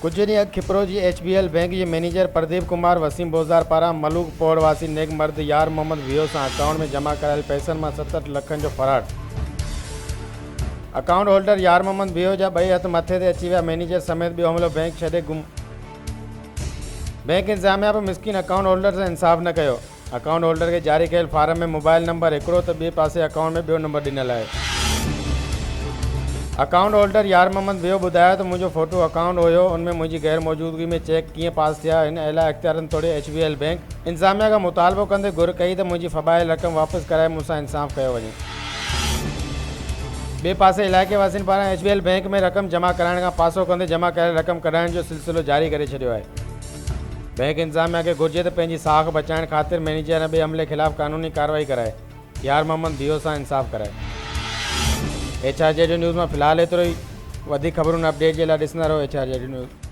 कुछ ॾींहं अॻु खिपरो जी HBL बैंक जे मैनेजर प्रदीप कुमार वसीम बोज़दार पारां मलूक पोड़ वासी नेक मर्द यार मोहम्मद वियो सां अकाउंट में जमा करायल पैसनि मां 67 लखनि जो फरार। अकाउंट होल्डर यार मोहम्मद वियो जा ॿई हथ मथे ते अची विया। मैनेजर समेत ॿियो हमलो बैंक छॾे गुम। बैंक इंतज़ामिया बि मिस्किन अकाउंट होल्डर सां इंसाफ़ न कयो। अकाउंट होल्डर खे जारी कयल फारम में मोबाइल नंबर हिकिड़ो त ॿिए पासे अकाउंट में ॿियो नंबर ॾिनल आहे। अकाउंट होल्डर यार मोहम्मद वियो ॿुधायो त मुंहिंजो फ़ोटो अकाउंट हुयो, उनमें मुंहिंजी गैर मौजूदगी में चेक कीअं पास थिया। हिन अहिड़ा इख़्तियारनि तोड़े HBL बैंक इंतज़ामिया खां मुतालबो कंदे घुर कई त मुंहिंजी फ़बाइल रक़म वापसि कराए मूंसां इंसाफ़ कयो वञे। ॿिए पासे इलाइक़े वासियुनि पारां HBL बैंक में रक़म जमा कराइण खां पासो कंदे जमा कयल रक़म कढाइण जो सिलसिलो जारी करे छॾियो आहे। बैंक इंतज़ामिया खे घुर्जे त पंहिंजी साख बचाइण ख़ातिर मैनेजर ऐं ॿिए हमले ख़िलाफ़ क़ानूनी कार्रवाई कराए यार मोहम्मद वियो सां इंसाफ़ कराए। HRJ न्यूज़ में फ़िलहाल एतिरो ई। वधीक ख़बरुनि अपडेट जे लाइ ॾिसंदा रहो HRJ न्यूज़।